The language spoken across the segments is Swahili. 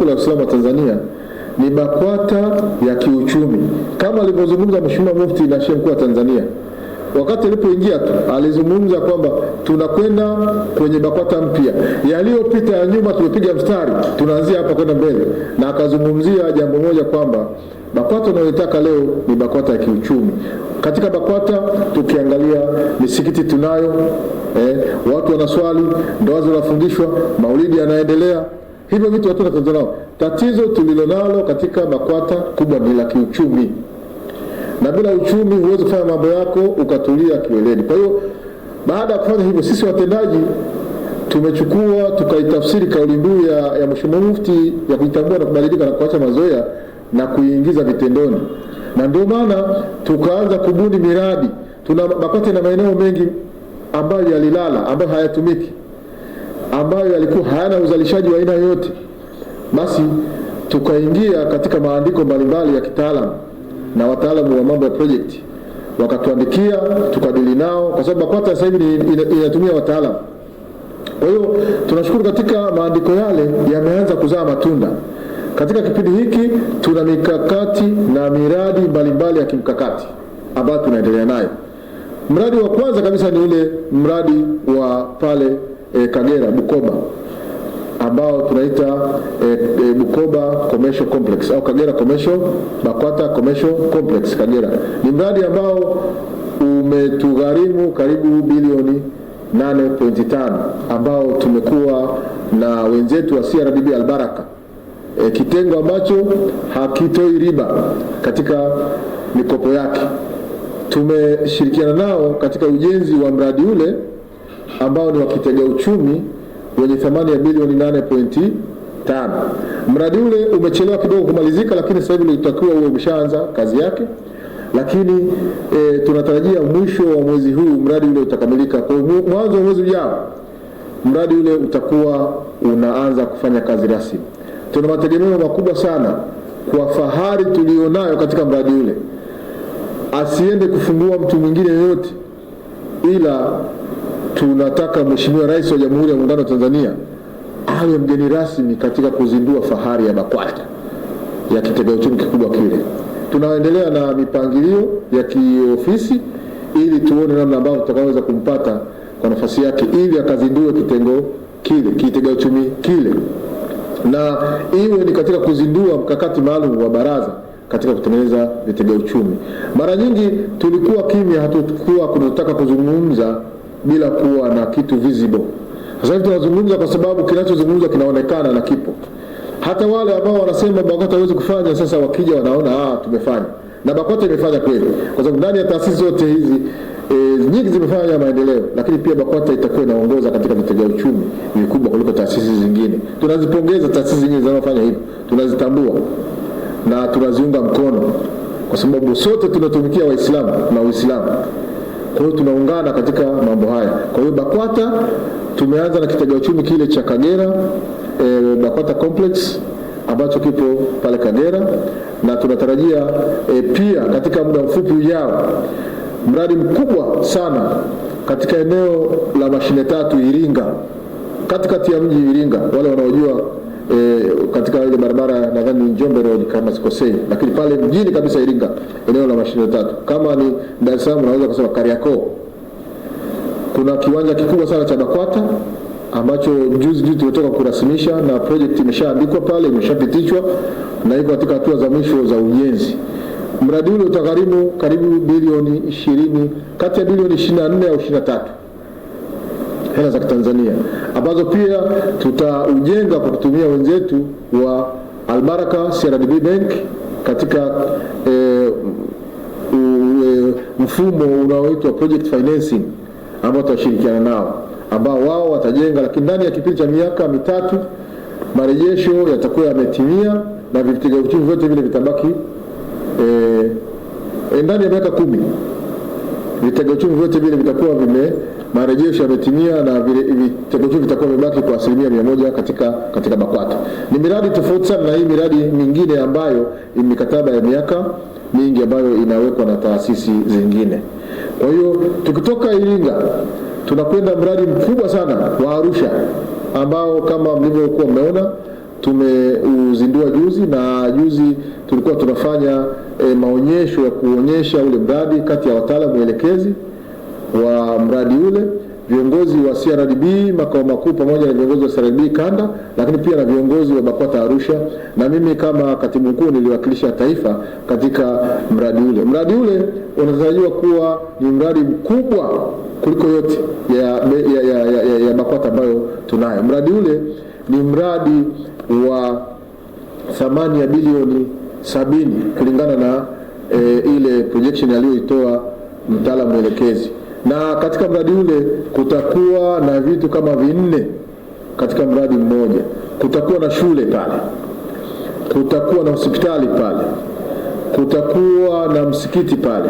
la Uislamu wa Tanzania ni BAKWATA ya kiuchumi, kama alivyozungumza Mheshimiwa Mufti na Sheikh Mkuu wa Tanzania. Wakati alipoingia tu alizungumza kwamba tunakwenda kwenye BAKWATA mpya, yaliyopita ya nyuma tumepiga mstari, tunaanzia hapa kwenda mbele, na akazungumzia jambo moja kwamba BAKWATA tunayotaka leo ni BAKWATA ya kiuchumi. Katika BAKWATA tukiangalia misikiti tunayo, watu wanaswali, ndoa zinafundishwa, maulidi yanaendelea. Hivyo vitu watu wanatazama. Tatizo tulilonalo katika BAKWATA kubwa ni la kiuchumi. Na bila uchumi huwezi kufanya mambo yako ukatulia kiweledi. Kwa hiyo baada ya kufanya hivyo, sisi watendaji tumechukua tukaitafsiri kauli mbiu ya Mheshimiwa Mufti ya kujitambua na kubadilika na kuacha mazoea na kuingiza vitendoni. Na ndio maana tukaanza kubuni miradi. Tuna BAKWATA na maeneo mengi ambayo yalilala, ambayo hayatumiki, ambayo yalikuwa hayana uzalishaji wa aina yote. Basi tukaingia katika maandiko mbalimbali ya kitaalamu na wataalamu wa mambo ya project wakatuandikia, tukadili nao, kwa sababu BAKWATA sasa hivi inatumia wataalamu. Kwa hiyo tunashukuru katika maandiko yale yameanza kuzaa matunda. Katika kipindi hiki tuna mikakati na miradi mbalimbali ya kimkakati ambayo tunaendelea nayo. Mradi wa kwanza kabisa ni ule mradi wa pale Kagera Bukoba, ambao tunaita Bukoba Commercial Complex au Kagera Commercial BAKWATA Commercial Complex Kagera. Ni mradi ambao umetugharimu karibu bilioni 8.5, ambao tumekuwa na wenzetu wa CRDB Albaraka, kitengo ambacho hakitoi riba katika mikopo yake. Tumeshirikiana nao katika ujenzi wa mradi ule ambao ni wa kitega uchumi wenye thamani ya bilioni 8.5. Mradi ule umechelewa kidogo kumalizika, lakini sasa hivi utakuwa umeshaanza kazi yake. Lakini tunatarajia mwisho wa mwezi huu mradi ule utakamilika. Kwa mwanzo wa mwezi ujao mradi ule utakuwa unaanza kufanya kazi rasmi. Tuna mategemeo makubwa sana kwa fahari tulionayo katika mradi ule. Asiende kufungua mtu mwingine yoyote, ila tunataka Mheshimiwa Rais wa Jamhuri ya Muungano wa Tanzania awe mgeni rasmi katika kuzindua fahari ya BAKWATA ya kitega uchumi kikubwa kile. Tunaendelea na mipangilio ya kiofisi ili tuone namna ambavyo tutakaweza kumpata kwa nafasi yake ili akazindue kitengo kile, kitega uchumi kile. Na iwe ni katika kuzindua mkakati maalum wa baraza katika kutengeneza vitega uchumi. Mara nyingi tulikuwa kimya, hatukuwa tunataka kuzungumza bila kuwa na kitu visible. Sasa hivi tunazungumza kwa sababu kinachozungumzwa kinaonekana na kipo. Hata wale ambao wanasema BAKWATA hawezi kufanya, sasa wakija wanaona tumefanya. Na BAKWATA imefanya kweli. Kwa sababu ndani ya taasisi zote hizi nyingi zimefanya maendeleo, lakini pia BAKWATA itakuwa inaongoza katika vitega uchumi vikubwa kuliko taasisi zingine. Tunazipongeza taasisi zingine zinazofanya hivyo. Tunazitambua na tunaziunga mkono kwa sababu sote tunatumikia Waislamu na Uislamu. Kwa hiyo tunaungana katika mambo haya. Kwa hiyo BAKWATA tumeanza na kitega uchumi kile cha Kagera, BAKWATA Complex ambacho kipo pale Kagera, na tunatarajia pia katika muda mfupi ujao mradi mkubwa sana katika eneo la mashine tatu Iringa, katikati ya mji Iringa. Wale wanaojua katika ile barabara nadhani Njombe Road kama sikosei, lakini pale mjini kabisa Iringa, eneo la mashine tatu. Kama ni Dar es Salaam unaweza kusema Kariakoo. Kuna kiwanja kikubwa sana cha BAKWATA ambacho juzi tumetoka kurasimisha, na project imeshaandikwa pale, imeshapitishwa na iko katika hatua za mwisho za ujenzi. Mradi ule utagharimu karibu bilioni 20, kati ya bilioni 24 au 23 hela za Tanzania, ambazo pia tutaujenga kwa kutumia wenzetu wa Albaraka CRDB Bank katika mfumo unaoitwa project financing ambao tutashirikiana nao, ambao wao watajenga, lakini ndani ya kipindi cha miaka mitatu marejesho yatakuwa yametimia na vitega uchumi vyote vile vitabaki ndani ya miaka 10. Vitega uchumi vyote vile vitakuwa marejesho yametimia na vitega uchumi vitakuwa vimebaki kwa 100% katika BAKWATA. Ni miradi tofauti sana na hii miradi mingine ambayo ni mikataba ya miaka mingi ambayo inawekwa na taasisi zingine. Kwa hiyo tukitoka Iringa tunakwenda mradi mkubwa sana wa Arusha ambao kama mlivyokuwa mmeona tumeuzindua juzi, na juzi tulikuwa tunafanya maonyesho ya kuonyesha ule mradi kati ya wataalamu mwelekezi wa mradi ule, viongozi wa CRDB makao makuu pamoja na viongozi wa CRDB kanda, lakini pia na viongozi wa BAKWATA Arusha, na mimi kama katibu mkuu niliwakilisha taifa katika mradi ule. Mradi ule unatarajiwa kuwa ni mradi mkubwa kuliko yote ya BAKWATA ambayo tunayo. Mradi ule ni mradi wa thamani ya bilioni 70 kulingana na ile projection aliyoitoa mtaalamu mwelekezi. Na katika mradi ule kutakuwa na vitu kama 4 katika mradi mmoja. Kutakuwa na shule pale, kutakuwa na hospitali pale, kutakuwa na msikiti pale,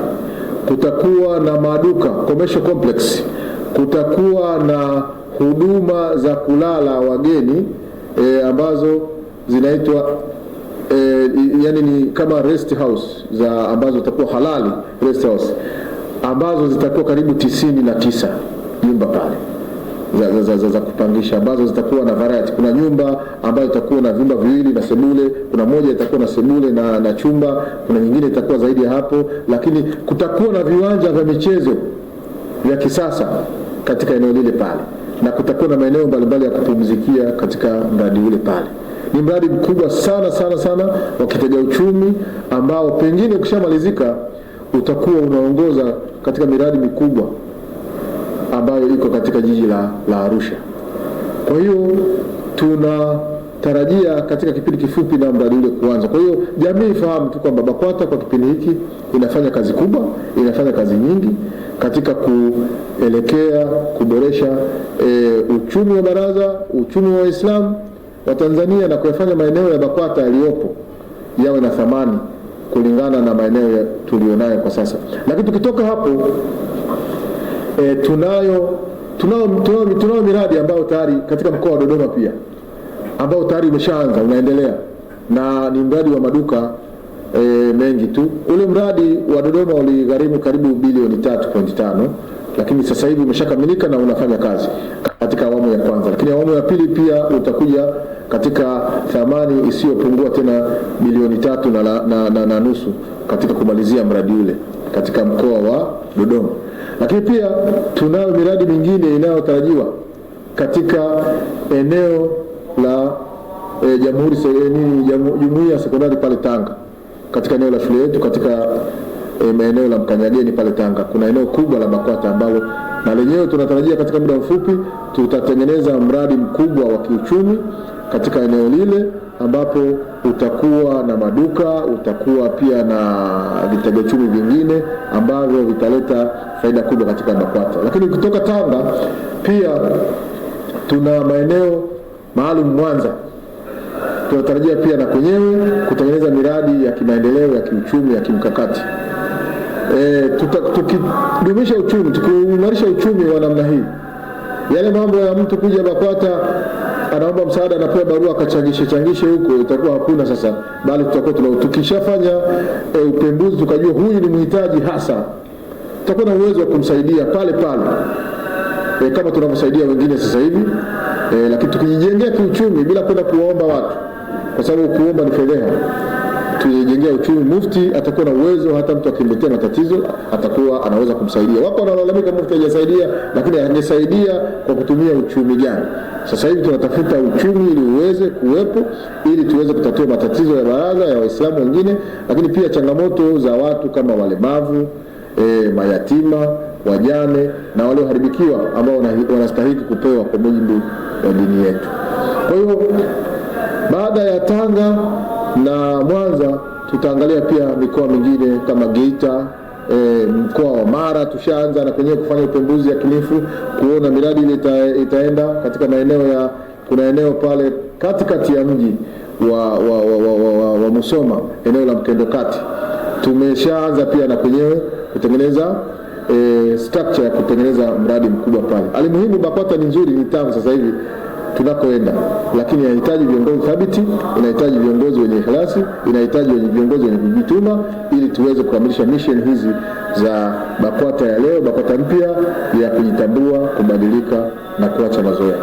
kutakuwa na maduka commercial complex, kutakuwa na huduma za kulala wageni ambazo zinaitwa yani ni kama rest house za ambazo zitakuwa halali rest house, ambazo zitakuwa karibu 99 nyumba pale za kupangisha, ambazo zitakuwa na variety. Kuna nyumba ambayo itakuwa na vyumba viwili na sebule, kuna moja itakuwa na sebule na chumba, kuna nyingine itakuwa zaidi ya hapo, lakini kutakuwa na viwanja vya michezo vya kisasa katika eneo lile pale, na kutakuwa na maeneo mbalimbali ya kupumzikia katika mradi ule pale. Ni mradi mkubwa sana sana sana wa kitega uchumi ambao pengine ukishamalizika utakuwa unaongoza katika miradi mikubwa ambayo iko katika jiji la Arusha. Kwa hiyo tunatarajia katika kipindi kifupi na mradi ule kuanza. Kwa hiyo jamii ifahamu tu kwamba BAKWATA kwa kipindi hiki inafanya kazi kubwa, inafanya kazi nyingi katika kuelekea kuboresha uchumi wa baraza, uchumi wa Waislamu wa Tanzania, na kuyafanya maeneo ya BAKWATA yaliyopo yawe na thamani kulingana na maeneo tulionayo kwa sasa. Lakini tukitoka hapo tunayo miradi ambayo tayari katika mkoa wa Dodoma pia ambao tayari umeshaanza unaendelea, na ni mradi wa maduka mengi tu. Ule mradi wa Dodoma uligharimu karibu bilioni 3.5, lakini sasa hivi umeshakamilika na unafanya kazi katika awamu ya kwanza, lakini awamu ya pili pia utakuja katika thamani isiyopungua tena bilioni 3 na nusu katika kumalizia mradi ule katika mkoa wa Dodoma. Lakini pia tunayo miradi mingine inayotarajiwa katika eneo la Jumuiya Sekondari pale Tanga, katika eneo la shule yetu, katika eneo la Mkanyageni pale Tanga. Kuna eneo kubwa la BAKWATA ambalo na lenyewe tunatarajia katika muda mfupi tutatengeneza mradi mkubwa wa kiuchumi katika eneo lile, ambapo utakuwa na maduka, utakuwa pia na vitega uchumi vingine ambavyo vitaleta faida kubwa katika BAKWATA. Lakini kutoka Tanga pia tuna maeneo maalum Mwanza. Tunatarajia pia na kwenyewe kutengeneza miradi ya kimaendeleo ya kiuchumi ya kimkakati. Tukidumisha uchumi, tukiimarisha uchumi wa namna hii, yale mambo ya mtu kuja BAKWATA anaomba msaada, anapewa barua akachangishe huko, itakuwa hakuna sasa, bali tutakuwa tukishafanya upembuzi tukajua huyu ni mhitaji hasa, tutakuwa na uwezo wa kumsaidia pale kama tunavyosaidia wengine sasa hivi. Lakini tukijijengea kiuchumi bila kwenda kuomba watu, kwa sababu kuomba ni fedheha, tujijengea uchumi, mufti atakuwa na uwezo, hata mtu akimletea matatizo atakuwa anaweza kumsaidia. Wapo wanalalamika mufti hajasaidia, lakini angesaidia kwa kutumia uchumi gani? Sasa hivi tunatafuta uchumi ili uweze kuwepo, ili tuweze kutatua matatizo ya baraza ya Waislamu wengine, lakini pia changamoto za watu kama walemavu, mayatima, wajane na walioharibikiwa ambao wanastahili kupewa kwa mujibu wa dini yetu. Kwa hiyo baada ya Tanga na Mwanza tutaangalia pia mikoa mingine kama Geita, mkoa wa Mara tushaanza na kwenyewe kufanya upembuzi yakinifu kuona miradi ile itaenda katika maeneo kuna eneo pale katikati ya mji wa Musoma, eneo la Mkendo Kati. Tumeshaanza pia na kwenyewe kutengeneza structure ya kutengeneza mradi mkubwa pale. Alimuhimu BAKWATA ni nzuri, ni tamu sasa hivi tunakoenda, lakini inahitaji viongozi thabiti, inahitaji viongozi wenye ikhlasi, inahitaji viongozi wenye kujituma, ili tuweze kukamilisha mission hizi za BAKWATA ya leo, BAKWATA mpya ya kujitambua, kubadilika na kuacha mazoea.